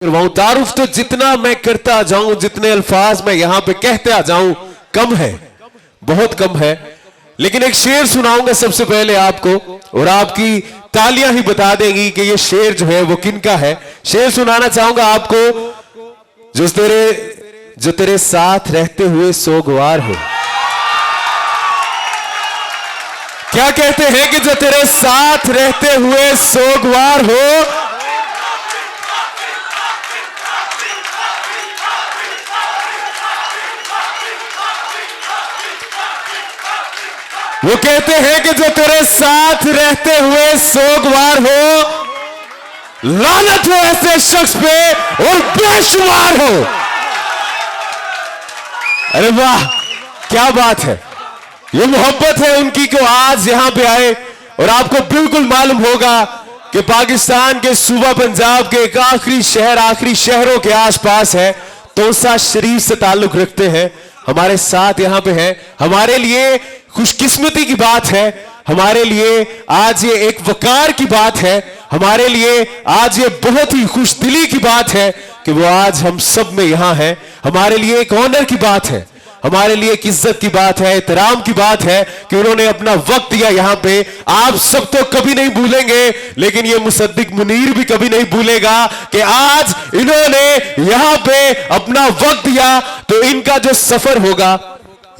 करवाऊं। तारुफ तो जितना मैं करता जाऊं, जितने अल्फाज मैं यहां पे कहता जाऊं कम है, बहुत कम है। लेकिन एक शेर सुनाऊंगा सबसे पहले आपको, और आपकी तालियां ही बता देंगी कि ये शेर जो है वो किनका है। शेर सुनाना चाहूंगा आपको, जो तेरे साथ रहते हुए सोगवार हो। क्या कहते हैं कि जो तेरे साथ रहते हुए सोगवार हो, वो कहते हैं कि जो तेरे साथ रहते हुए सोगवार हो, लानत हो ऐसे शख्स पे और बेशुमार हो। अरे वाह, क्या बात है, ये मोहब्बत है उनकी को आज यहां पे आए। और आपको बिल्कुल मालूम होगा कि पाकिस्तान के सूबा पंजाब के एक आखिरी शहर, आखिरी शहरों के आसपास है, तोसा शरीफ से ताल्लुक रखते हैं, हमारे साथ यहां पे हैं। हमारे लिए खुशकिस्मती की बात है, हमारे लिए आज ये एक वकार की बात है, हमारे लिए आज ये बहुत ही खुशदिली की बात है कि वो आज हम सब में यहां हैं। हमारे लिए एक ऑनर की बात है, हमारे लिए एक इज्जत की बात है, एहतराम की बात है कि उन्होंने अपना वक्त दिया यहां पे। आप सब तो कभी नहीं भूलेंगे, लेकिन ये मुसद्दिक मुनीर भी कभी नहीं भूलेगा कि आज इन्होंने यहां पे अपना वक्त दिया। तो इनका जो सफर होगा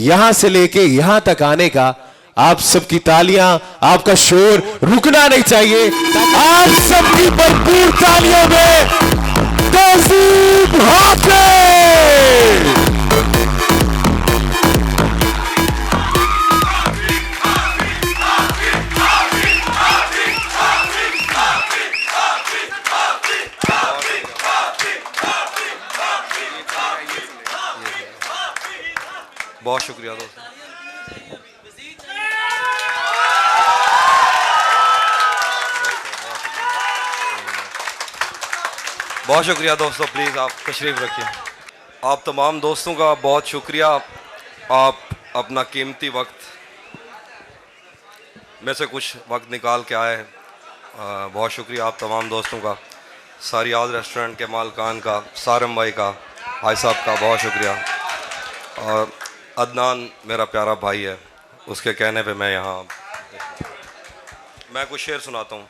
यहां से लेके यहां तक आने का, आप सबकी तालियां, आपका शोर रुकना नहीं चाहिए। आप सबकी भरपूर तालियों में तहसीब हाफिज। बहुत शुक्रिया दोस्तों। बहुत शुक्रिया दोस्तों, प्लीज़ आप तशरीफ़ रखिए। आप तमाम दोस्तों का बहुत शुक्रिया, आप अपना कीमती वक्त में से कुछ वक्त निकाल के आए हैं। बहुत शुक्रिया आप तमाम दोस्तों का, सारियाद रेस्टोरेंट के मालकान का, सारम भाई का, भाई साहब का बहुत शुक्रिया। और अदनान मेरा प्यारा भाई है, उसके कहने पे मैं यहाँ, मैं कुछ शेर सुनाता हूँ।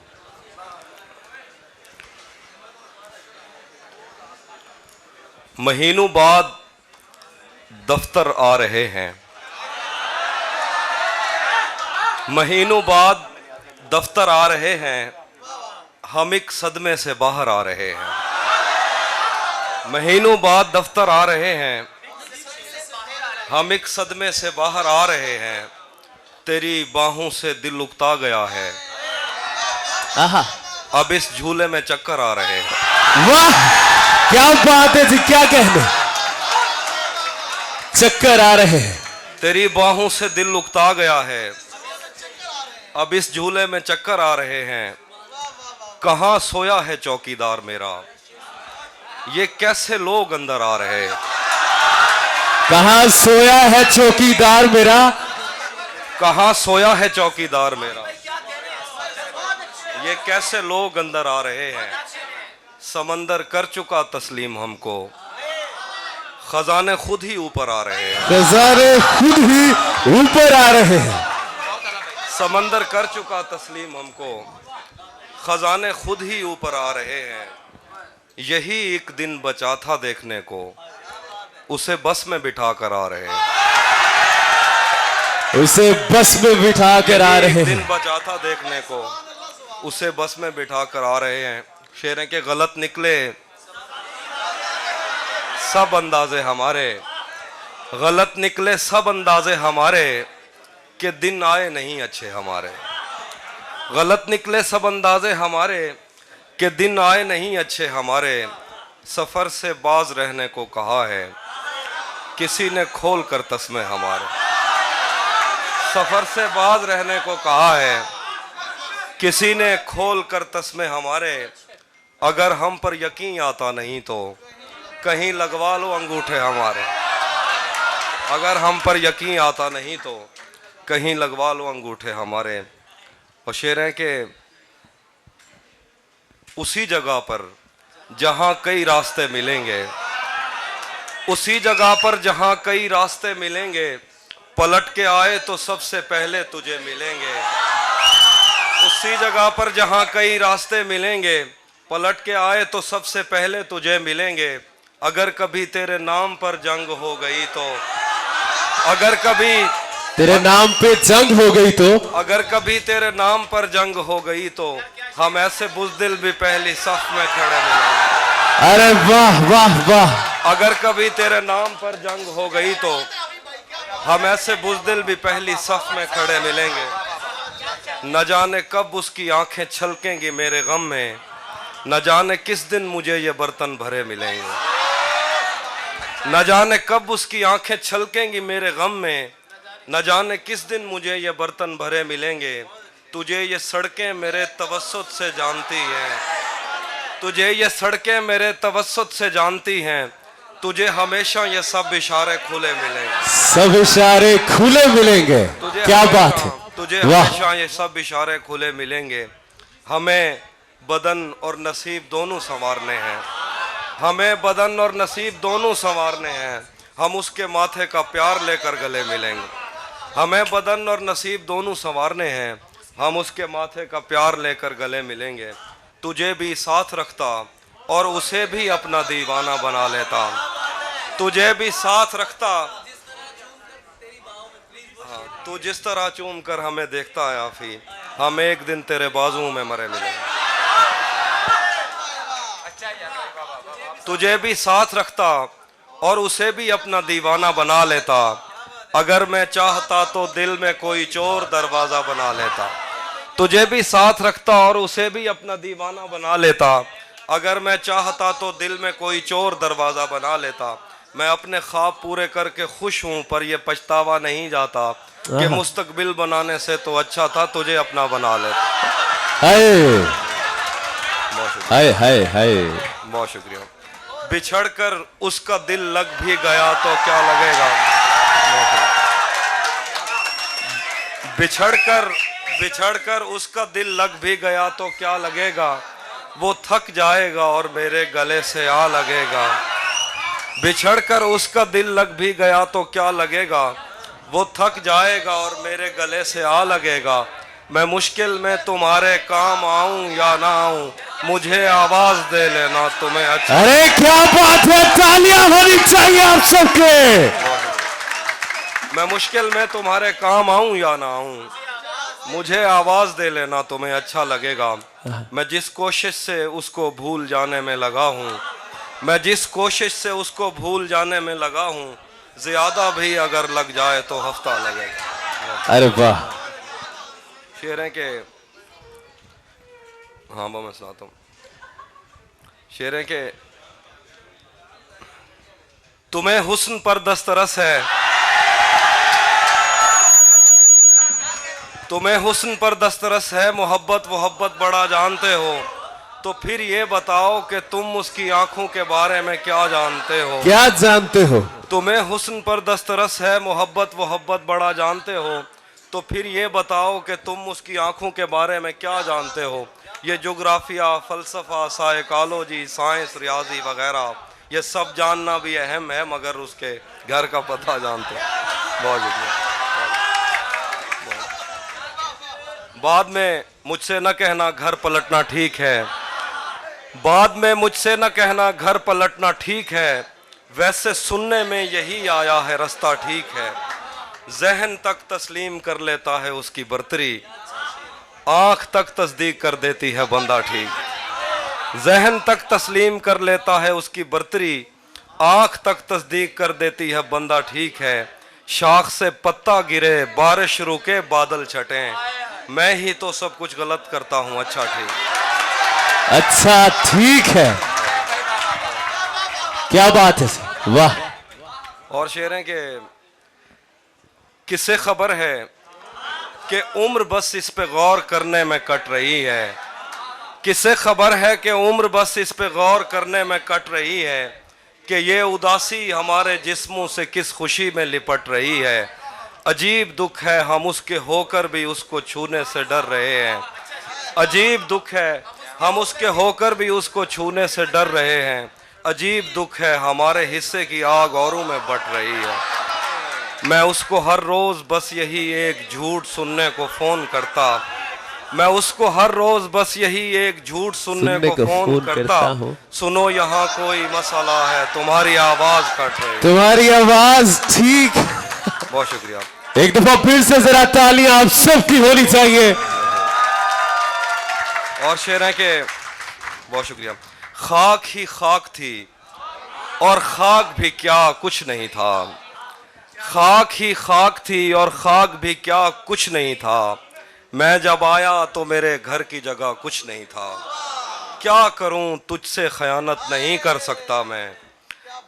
महीनों बाद दफ्तर आ रहे हैं, महीनों बाद दफ्तर आ रहे हैं, हम एक सदमे से बाहर आ रहे हैं। महीनों बाद दफ्तर आ रहे हैं, हम एक सदमे से बाहर आ रहे हैं, तेरी बाहों से दिल उकता गया है, अब इस झूले में चक्कर आ रहे हैं। वाह क्या बात है जी, क्या कहने, चक्कर आ रहे हैं। तेरी बाहों से दिल उकता गया है, अब इस झूले में चक्कर आ रहे हैं, कहाँ सोया है चौकीदार मेरा, ये कैसे लोग अंदर आ रहे हैं। कहाँ सोया है चौकीदार मेरा, कहाँ सोया है चौकीदार मेरा, ये कैसे लोग अंदर आ रहे हैं। समंदर कर चुका तस्लीम हमको, खजाने खुद ही ऊपर आ रहे हैं, खजाने खुद ही ऊपर आ रहे हैं। समंदर कर चुका तस्लीम हमको, खजाने खुद ही ऊपर आ रहे हैं। यही एक दिन बचा था देखने को, उसे बस में बिठा कर आ रहे हैं, उसे बस में बिठा कर आ रहे हैं। दिन बचा था देखने को, उसे बस में बिठा कर आ रहे हैं। शेरें के गलत निकले सब अंदाजे हमारे, गलत निकले सब अंदाजे हमारे, के दिन आए नहीं अच्छे हमारे। गलत निकले सब अंदाजे हमारे, के दिन आए नहीं अच्छे हमारे। सफ़र से बाज रहने को कहा है, किसी ने खोल कर तस्मे हमारे। सफ़र से बाज रहने को कहा है, किसी ने खोल कर तस्मे हमारे। अगर हम पर यकीन आता नहीं तो कहीं लगवा लो अंगूठे हमारे। अगर हम पर यकीन आता नहीं तो कहीं लगवा लो अंगूठे हमारे। और शेर है कि उसी जगह पर जहां कई रास्ते मिलेंगे, उसी जगह पर जहां कई रास्ते मिलेंगे, पलट के आए तो सबसे पहले तुझे मिलेंगे। उसी जगह पर जहां कई रास्ते मिलेंगे, पलट के आए तो सबसे पहले तुझे मिलेंगे। अगर कभी तेरे नाम पर जंग हो गई तो, अगर कभी तेरे नाम पे जंग हो गई तो, अगर कभी तेरे नाम पर जंग हो गई तो, हम ऐसे बुज़दिल भी पहली सफ में खड़े मिलेंगे। अरे वाह वाह वाह। अगर कभी तेरे नाम पर जंग हो गई तो, हम ऐसे बुज़दिल भी पहली सफ में खड़े मिलेंगे। न जाने कब उसकी आंखें छलकेंगी मेरे गम में, न जाने किस दिन मुझे ये बर्तन भरे मिलेंगे। न जाने कब उसकी आंखें छलकेंगी मेरे गम में, न जाने किस दिन मुझे ये बर्तन भरे मिलेंगे। तुझे ये सड़कें मेरे तवस्सुत से जानती हैं, तुझे ये सड़कें मेरे तवस्सुत से जानती हैं। तुझे हमेशा ये सब इशारे खुले मिलेंगे, सब इशारे खुले मिलेंगे। तुझे क्या हमेशा- बात है, तुझे वाह। हमेशा ये सब इशारे खुले मिलेंगे। हमें बदन और नसीब दोनों संवारने हैं, हमें बदन और नसीब दोनों संवारने हैं। हम उसके माथे का प्यार लेकर गले मिलेंगे। हमें बदन और नसीब दोनों संवारने हैं, हम उसके माथे का प्यार लेकर गले मिलेंगे। तुझे भी साथ रखता और उसे भी अपना दीवाना बना लेता, तुझे भी साथ रखता। हाँ, तू जिस तरह चूम कर हमें देखता है आफी, हम एक दिन तेरे बाजुओं में मरे मिलेंगे। तुझे भी साथ रखता और उसे भी अपना दीवाना बना लेता। अगर मैं चाहता तो दिल में कोई चोर दरवाजा बना लेता। तुझे भी साथ रखता और उसे भी अपना दीवाना बना लेता। अगर मैं चाहता तो दिल में कोई चोर दरवाजा बना लेता। मैं अपने ख्वाब पूरे करके खुश हूँ, पर यह पछतावा नहीं जाता कि मुस्तकबिल बनाने से तो अच्छा था तुझे अपना बना लेता। हाय बहुत शुक्रिया, हाय हाय हाय। बहुत शुक्रिया। बिछड़कर उसका दिल लग भी गया तो क्या लगेगा, बिछड़कर उसका दिल लग भी गया तो क्या लगेगा। वो थक जाएगा और मेरे गले से आ लगेगा। बिछड़कर उसका दिल लग भी गया तो क्या लगेगा। वो थक जाएगा और मेरे गले से आ लगेगा। मैं मुश्किल में तुम्हारे काम आऊं या ना आऊं, मुझे आवाज दे लेना तुम्हें अच्छा। अरे क्या बात है, तालियां होनी चाहिए आप सबके। मैं मुश्किल में तुम्हारे काम आऊं या ना आऊं, मुझे आवाज दे लेना तुम्हें अच्छा लगेगा। मैं जिस कोशिश से उसको भूल जाने में लगा हूँ, मैं जिस कोशिश से उसको भूल जाने में लगा हूँ, ज्यादा भी अगर लग जाए तो हफ्ता लगेगा। अरे वाह। शेर है के, हाँ वो मैं सुनाता हूँ। शेर है के, तुम्हें हुस्न पर दस्तरस है, तुम्हें हुस्न पर दस्तरस है, मोहब्बत वोहब्बत बड़ा जानते हो, तो फिर ये बताओ कि तुम उसकी आंखों के बारे में क्या जानते हो। क्या जानते हो। तुम्हें हुस्न पर दस्तरस है, मोहब्बत वोहब्बत बड़ा जानते हो, तो फिर ये बताओ कि तुम उसकी आंखों के बारे में क्या जानते हो। ये जोग्राफिया, फ़लसफ़ा, साइकोलॉजी, साइंस, रियाजी वगैरह ये सब जानना भी अहम है, मगर उसके घर का पता जानते हो। बहुत शुक्रिया। बाद में मुझसे न कहना घर पलटना ठीक है, बाद में मुझसे न कहना घर पलटना ठीक है, वैसे सुनने में यही आया है रास्ता ठीक है। जहन तक तस्लीम कर लेता है उसकी बर्तरी, आंख तक तस्दीक कर देती है बंदा ठीक। जहन तक तस्लीम कर लेता है उसकी बर्तरी, आंख तक तस्दीक कर देती है बंदा ठीक है। शाख से पत्ता गिरे, बारिश रुके, बादल छटें, मैं ही तो सब कुछ गलत करता हूँ अच्छा ठीक। अच्छा ठीक है, क्या बात है, वाह। और शेर है कि किसे खबर है कि उम्र बस इस पे गौर करने में कट रही है, किसे खबर है कि उम्र बस इस पे गौर करने में कट रही है, कि ये उदासी हमारे जिस्मों से किस खुशी में लिपट रही है। अजीब दुख है हम उसके होकर भी उसको छूने से डर रहे हैं, अजीब दुख है हम उसके होकर भी उसको छूने से डर रहे हैं। अजीब दुख है, हमारे हिस्से की आग औरों में बट रही है। मैं उसको हर रोज बस यही एक झूठ सुनने को फोन करता। मैं उसको हर रोज बस यही एक झूठ सुनने को फोन करता हूँ। सुनो यहाँ कोई मसला है, तुम्हारी आवाज कट रही है। तुम्हारी आवाज ठीक। बहुत शुक्रिया। एक दफा फिर से जरा तालियां आप सबकी होनी चाहिए। और शेर है के बहुत शुक्रिया। खाक ही खाक थी और खाक भी क्या कुछ नहीं था। खाक ही खाक थी और खाक भी क्या कुछ नहीं था। मैं जब आया तो मेरे घर की जगह कुछ नहीं था। क्या करूं तुझसे खयानत नहीं कर सकता मैं।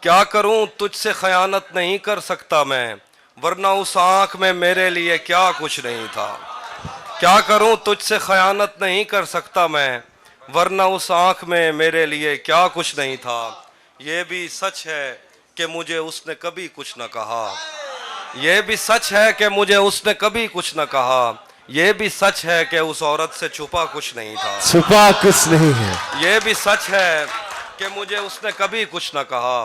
क्या करूं तुझसे खयानत नहीं कर सकता मैं, वरना उस आंख में मेरे लिए क्या कुछ नहीं था। क्या करूं तुझसे खयानत नहीं कर सकता मैं, वरना उस आंख में मेरे लिए क्या कुछ नहीं था। ये भी सच है कि मुझे उसने कभी कुछ न कहा। ये भी सच है कि मुझे उसने कभी कुछ न कहा। ये भी सच है कि उस औरत से छुपा कुछ नहीं था। छुपा कुछ नहीं है। ये भी सच है कि मुझे उसने कभी कुछ न कहा।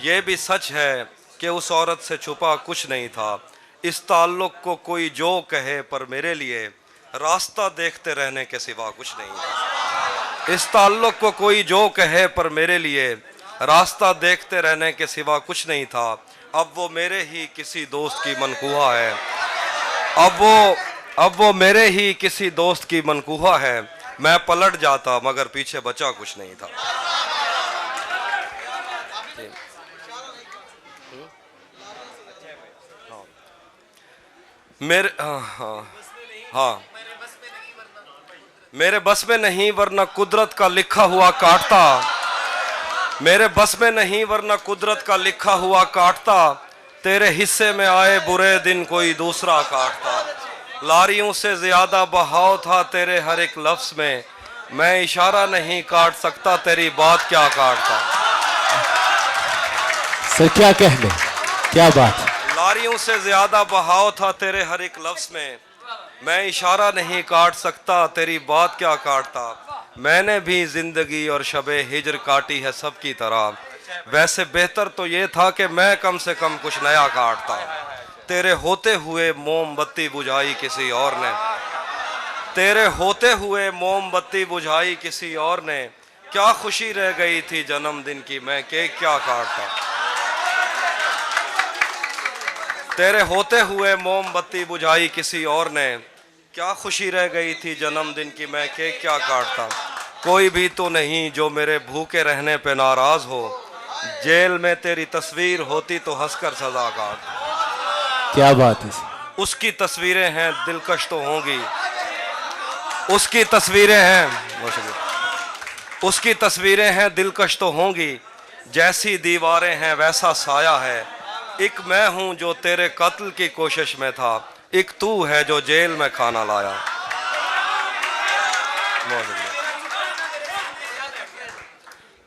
ये भी सच है कि उस औरत से छुपा कुछ नहीं था। इस ताल्लुक को कोई जो कहे, पर मेरे लिए रास्ता देखते रहने के सिवा कुछ नहीं था। इस ताल्लुक को कोई जो कहे, पर मेरे लिए रास्ता देखते रहने के सिवा कुछ नहीं था। अब वो मेरे ही किसी दोस्त की मनकूहा है। अब वो मेरे ही किसी दोस्त की मनकूहा है। मैं पलट जाता मगर पीछे बचा कुछ नहीं था। मेरे हाँ मेरे बस में नहीं वरना कुदरत का लिखा हुआ काटता। मेरे बस में नहीं वरना कुदरत का लिखा हुआ काटता। तेरे हिस्से में आए बुरे दिन कोई दूसरा काटता। लारियों से ज्यादा बहाव था तेरे हर एक लफ्ज में। मैं इशारा नहीं काट सकता, तेरी बात क्या काटता। सर क्या कहने, क्या बात। लारियों से ज्यादा बहाव था तेरे हर एक लफ्ज में। मैं इशारा नहीं काट सकता, तेरी बात क्या काटता। मैंने भी जिंदगी और शबे हिजर काटी है सबकी तरह। वैसे बेहतर तो ये था कि मैं कम से कम कुछ नया काटता। तेरे होते हुए मोमबत्ती बुझाई किसी और ने। तेरे होते हुए मोमबत्ती बुझाई किसी और ने। क्या खुशी रह गई थी जन्मदिन की, मैं केक क्या काटता। तेरे होते हुए मोमबत्ती बुझाई किसी और ने। क्या खुशी रह गई थी जन्मदिन की, मैं केक क्या काटता। कोई भी तो नहीं जो मेरे भूखे रहने पे नाराज हो। जेल में तेरी तस्वीर होती तो हंसकर सजा काट। क्या बात है। उसकी तस्वीरें हैं दिलकश तो होंगी। उसकी तस्वीरें हैं, उसकी तस्वीरें हैं दिलकश तो होंगी। जैसी दीवारें हैं वैसा साया है। एक मैं हूं जो तेरे कत्ल की कोशिश में था। एक तू है जो जेल में खाना लाया।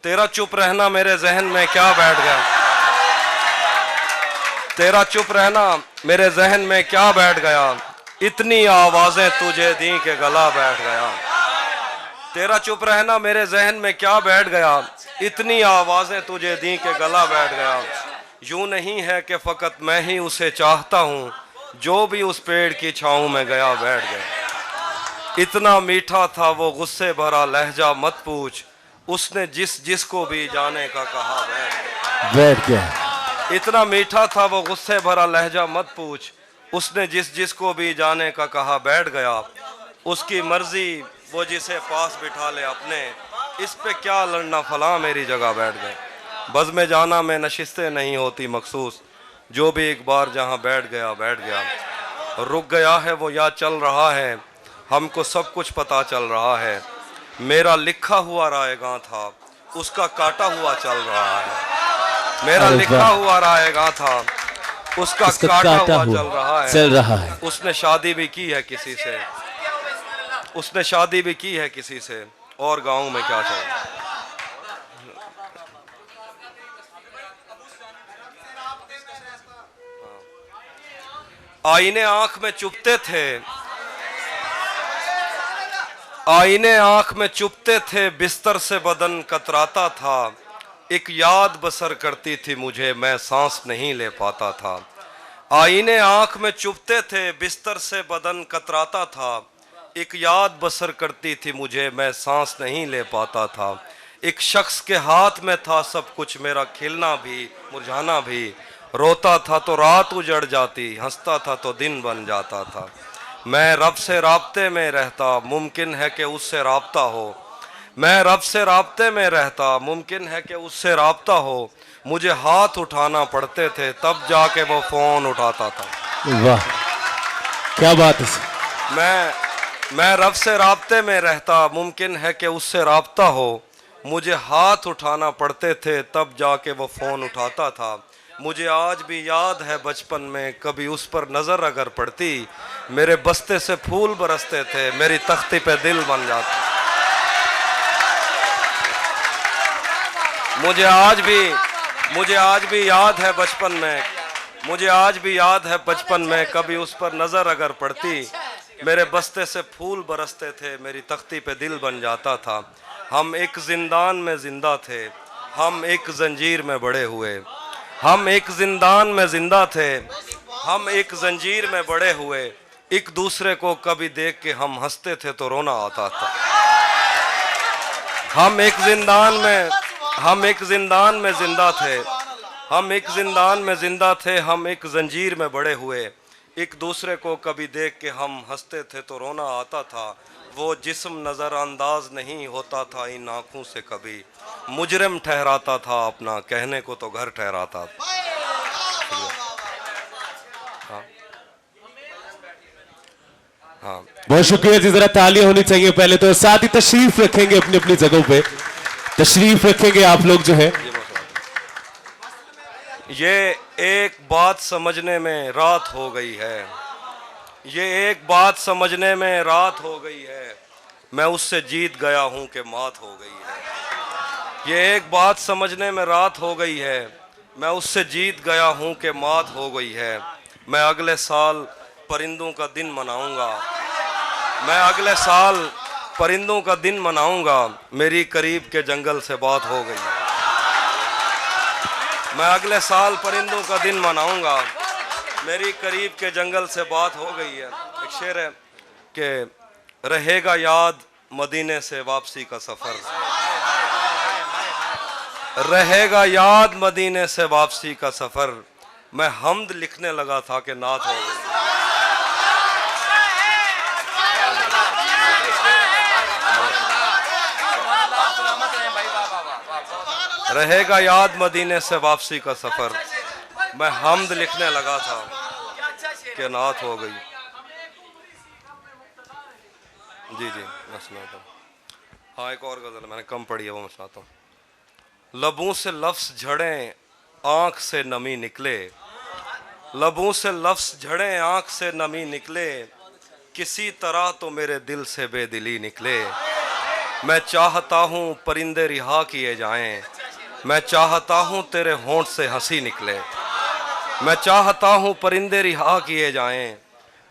तेरा चुप रहना मेरे जहन में क्या बैठ गया। तेरा चुप रहना मेरे जहन में क्या बैठ गया। इतनी आवाजें तुझे दी के गला बैठ गया। तेरा चुप रहना मेरे जहन में क्या बैठ गया। इतनी आवाजें तुझे दी के गला बैठ गया। यूं नहीं है कि फकत मैं ही उसे चाहता हूँ, जो भी उस पेड़ की छाँव में गया बैठ गया। इतना मीठा था वो गुस्से भरा लहजा मत पूछ। उसने जिसको भी जाने का कहा बैठ गया। इतना मीठा था वो गुस्से भरा लहजा मत पूछ। उसने जिसको भी जाने का कहा बैठ गया। उसकी मर्जी वो जिसे पास बिठा ले अपने। इस पे क्या लड़ना फला मेरी जगह बैठ गए। बज़ में जाना में नशिस्तें नहीं होती मखसूस। जो भी एक बार जहाँ बैठ गया बैठ गया। रुक गया है वो या चल रहा है, हमको सब कुछ पता चल रहा है। मेरा लिखा हुआ रायगा था, उसका काटा हुआ चल रहा है। मेरा लिखा हुआ रायगा था, उसका काटा हुआ चल रहा है। उसने शादी भी की है किसी से। उसने शादी भी की है किसी से। और गाँव में क्या चल। आईने आंख में चुभते थे। आईने आंख में चुभते थे, बिस्तर से बदन कतराता था। एक याद बसर करती थी मुझे, मैं सांस नहीं ले पाता था। आईने आंख में चुभते थे, बिस्तर से बदन कतराता था। एक याद बसर करती थी मुझे, मैं सांस नहीं ले पाता था। एक शख्स के हाथ में था सब कुछ, मेरा खिलना भी मुरझाना भी। रोता था तो रात उजड़ जाती, हंसता था तो दिन बन जाता था। मैं रब से राब्ते में रहता, मुमकिन है कि उससे राब्ता हो। मैं रब से राब्ते में रहता, मुमकिन है कि उससे राब्ता हो। मुझे हाथ उठाना पड़ते थे, तब जाके वो फोन उठाता था। वाह, क्या बात है। मैं रब से राब्ते में रहता, मुमकिन है कि उससे राब्ता हो। मुझे हाथ उठाना पड़ते थे, तब जाके वो फोन उठाता था। मुझे आज भी याद है बचपन में, कभी उस पर नजर अगर पड़ती, मेरे बस्ते से फूल बरसते थे, मेरी तख्ती पे दिल बन जाता। मुझे आज भी याद है बचपन में, मुझे आज भी याद है बचपन में, कभी उस पर नजर अगर पड़ती, मेरे बस्ते से फूल बरसते थे, मेरी तख्ती पे दिल बन जाता था। हम एक जिंदान में जिंदा थे, हम एक जंजीर में बड़े हुए। हम एक जिंदान में जिंदा थे, हम एक जंजीर में बड़े हुए। एक दूसरे को कभी देख के हम हंसते थे तो रोना आता था। हम एक जिंदान में जिंदा थे, हम एक जिंदान में जिंदा थे, हम एक जंजीर में बड़े हुए। एक दूसरे को कभी देख के हम हंसते थे तो रोना आता था। वो जिस्म नज़रअंदाज नहीं होता था इन आँखों से कभी। मुजरिम ठहराता था अपना, कहने को तो घर ठहराता था। हाँ, बहुत शुक्रिया जी। जरा तालियां होनी चाहिए पहले तो, साथ ही तशरीफ रखेंगे अपनी अपनी जगहों पे, तशरीफ रखेंगे आप लोग जो है। ये एक बात समझने में रात हो गई है, ये एक बात समझने में रात हो गई है। मैं उससे जीत गया हूँ कि मात हो गई है। ये एक बात समझने में रात हो गई है, मैं उससे जीत गया हूँ कि मात हो गई है। मैं अगले साल परिंदों का दिन मनाऊंगा, मैं अगले साल परिंदों का दिन मनाऊंगा। मेरी करीब के जंगल से बात हो गई है। मैं अगले साल परिंदों का दिन मनाऊंगा, मेरी करीब के जंगल से बात हो गई है। एक शेर है कि रहेगा याद मदीने से वापसी का सफर, रहेगा याद मदीने से वापसी का सफर। मैं हम्द लिखने लगा था कि नात हो गई। रहेगा याद मदीने से वापसी का सफर। मैं हम्द लिखने लगा था कि नात हो गई। जी मैं सुनाता हूँ। हाँ, एक और गजल मैंने कम पढ़ी है, वो मैं सुनाता हूँ। लबों से लफ्ज झड़े आंख से नमी निकले, लबों से लफ्ज झड़े आंख से नमी निकले। किसी तरह तो मेरे दिल से बेदिली निकले। मैं चाहता हूँ परिंदे रिहा किए जाएं, मैं चाहता हूँ तेरे होंठ से हंसी निकले। मैं चाहता हूँ परिंदे रिहा किए जाएं,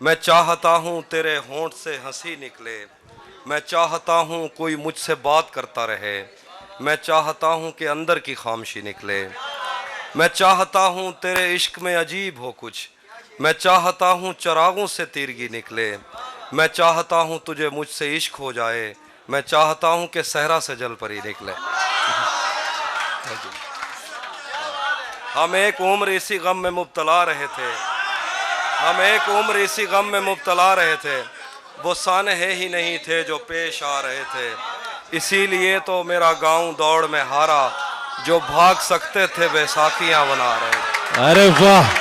मैं चाहता हूँ तेरे होंठ से हंसी निकले। मैं चाहता हूँ कोई मुझसे बात करता रहे, मैं चाहता हूँ कि अंदर की खामोशी निकले। मैं चाहता हूँ तेरे इश्क में अजीब हो कुछ, मैं चाहता हूँ चरागों से तीरगी निकले। मैं चाहता हूँ तुझे मुझसे इश्क हो जाए, मैं चाहता हूँ कि सहरा से जल परी निकले। हम एक उम्र इसी गम में मुब्तला रहे थे, हम एक उम्र इसी गम में मुब्तला रहे थे। वो सानहे ही नहीं थे जो पेश आ रहे थे। इसीलिए तो मेरा गांव दौड़ में हारा, जो भाग सकते थे बैसाखियां बना रहे थे। अरे वाह,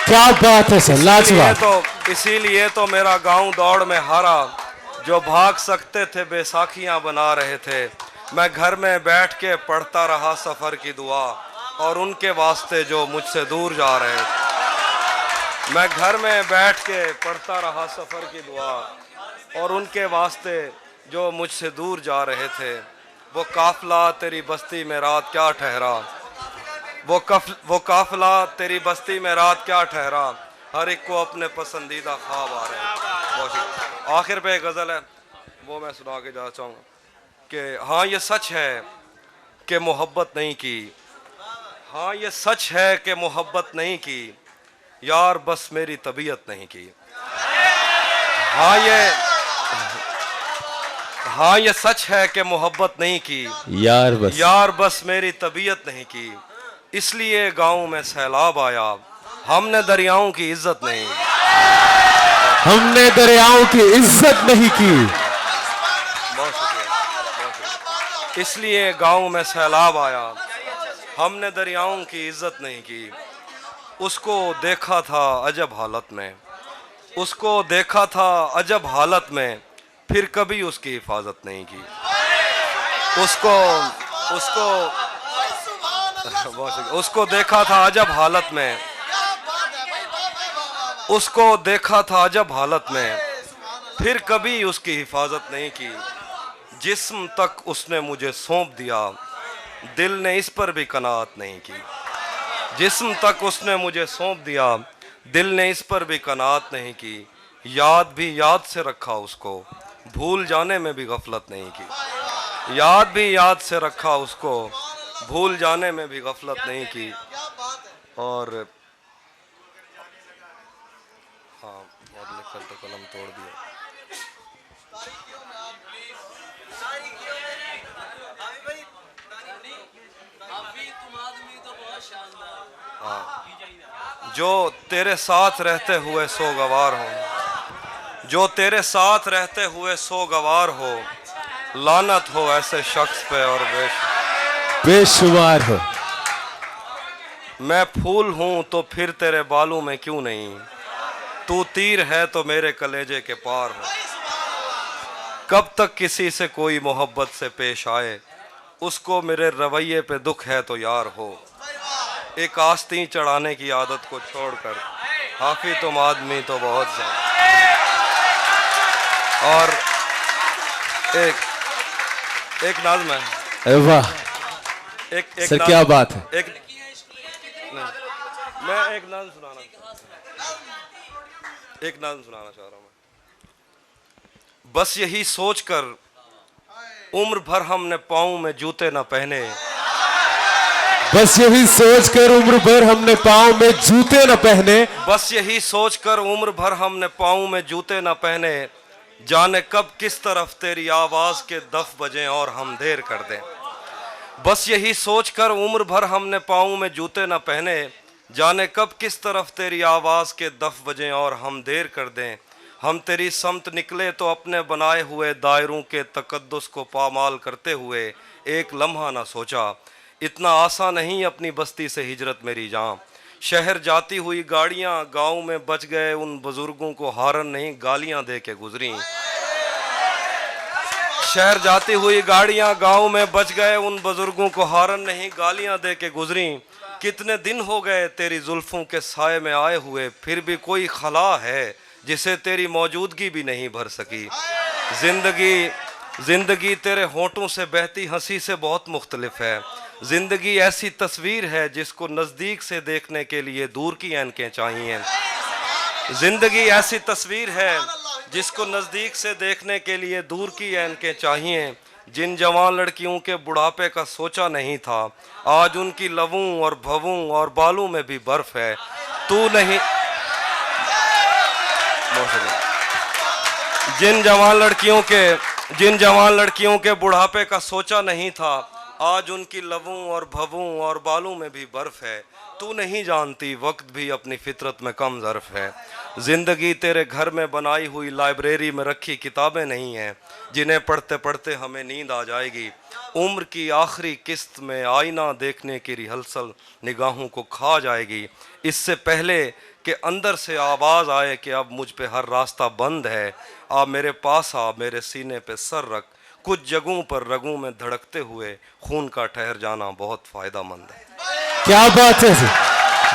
क्या बात है सर, लाजवाब। इसीलिए तो मेरा गांव दौड़ में हारा, जो भाग सकते थे बैसाखियां बना रहे थे। मैं घर में बैठ के पढ़ता रहा सफ़र की दुआ, और उनके वास्ते जो मुझसे दूर जा रहे थे। मैं घर में बैठ के पढ़ता रहा सफ़र की दुआ, और उनके वास्ते जो मुझसे दूर जा रहे थे। वो काफिला तेरी बस्ती में रात क्या ठहरा, वो काफिला तेरी बस्ती में रात क्या ठहरा। हर एक को अपने पसंदीदा ख्वाब आ रहे हैं। आखिर पे एक गज़ल है, वो मैं सुना के जाना चाहूँगा कि हाँ ये सच है कि मोहब्बत नहीं की, हाँ ये सच है कि मोहब्बत नहीं की, यार बस मेरी तबीयत नहीं की। हाँ ये सच है कि मोहब्बत नहीं की, यार बस मेरी तबीयत नहीं की। इसलिए गाँव में सैलाब आया, हमने दरियाओं की इज्जत नहीं, हमने दरियाओं की इज्जत नहीं की। बहुत शुक्रिया। इसलिए गाँव में सैलाब आया, हमने दरियाओं की इज्जत नहीं की। उसको देखा था अजब हालत में, उसको देखा था अजब हालत में, फिर कभी उसकी हिफाजत नहीं की। उसको देखा था अजब हालत में, उसको देखा था अजब हालत में, फिर कभी उसकी हिफाजत नहीं की। जिस्म तक उसने मुझे सौंप दिया, दिल ने इस पर भी कनाअत नहीं की। जिस्म तक उसने मुझे सौंप दिया, दिल ने इस पर भी कनाअत नहीं की। याद भी याद से रखा उसको, भूल जाने में भी गफलत नहीं की। याद भी याद से रखा उसको, भूल जाने में भी गफलत नहीं की। और हाँ बहुत लिखकर तो कलम तोड़ दिया। हाँ जो तेरे साथ रहते हुए सो गवार हो, जो तेरे साथ रहते हुए सो गवार हो, लानत हो ऐसे शख्स पे और बेशुमार हो। मैं फूल हूं तो फिर तेरे बालों में क्यों नहीं, तू तीर है तो मेरे कलेजे के पार हो। कब तक किसी से कोई मोहब्बत से पेश आए, उसको मेरे रवैये पे दुख है तो यार हो। एक आस्तीन चढ़ाने की आदत को छोड़कर, हाफी तुम आदमी तो बहुत ज़्यादा। और एक नाज़्म है। वाह सर, क्या बात है। मैं एक नाज़्म सुनाना चाह रहा हूँ। बस यही सोचकर उम्र भर हमने पाँव में जूते न पहने, बस यही सोचकर उम्र भर हमने पाँव में जूते न पहने, बस यही सोचकर उम्र भर हमने पाँव में जूते न पहने। जाने कब किस तरफ तेरी आवाज़ के दफ बजें और हम देर कर दें। बस यही सोचकर उम्र भर हमने पाँव में जूते न पहने, जाने कब किस तरफ तेरी आवाज़ के दफ बजें और हम देर कर दें। हम तेरी समत निकले तो अपने बनाए हुए दायरों के तकद्दुस को पामाल करते हुए एक लम्हा ना सोचा, इतना आसान नहीं अपनी बस्ती से हिजरत मेरी जान। शहर जाती हुई गाड़ियां गांव में बच गए उन बुजुर्गों को हारन नहीं गालियां दे के गुजरी। शहर जाती हुई गाड़ियां गांव में बच गए उन बुजुर्गों को हारन नहीं गालियां दे के गुजरी। कितने दिन हो गए तेरी जुल्फों के साए में आए हुए, फिर भी कोई खला है जिसे तेरी मौजूदगी भी नहीं भर सकी। जिंदगी तेरे होंठों से बहती हंसी से बहुत मुख्तलिफ है। जिंदगी ऐसी तस्वीर है जिसको नज़दीक से देखने के लिए दूर की ऐनकें चाहिए। जिंदगी ऐसी तस्वीर है जिसको नज़दीक से देखने के लिए दूर की ऐनकें चाहिए। जिन जवान लड़कियों के बुढ़ापे का सोचा नहीं था, आज उनकी लवों और भवों और बालों में भी बर्फ है। तू नहीं जिन जवान लड़कियों के बुढ़ापे का सोचा नहीं था, आज उनकी लवों और भवों और बालों में भी बर्फ है। तू नहीं जानती वक्त भी अपनी फितरत में कम ज़र्फ है। जिंदगी तेरे घर में बनाई हुई लाइब्रेरी में रखी किताबें नहीं हैं जिन्हें पढ़ते पढ़ते हमें नींद आ जाएगी। उम्र की आखिरी किस्त में आईना देखने की रिहर्सल निगाहों को खा जाएगी। इससे पहले कि अंदर से आवाज़ आए कि अब मुझ पे हर रास्ता बंद है, आ मेरे पास आ, मेरे सीने पे सर रख। कुछ जगहों पर रगों में धड़कते हुए खून का ठहर जाना बहुत फ़ायदेमंद है। क्या बात है,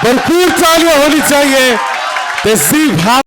भरपूर तालियां होनी चाहिए। तहजीब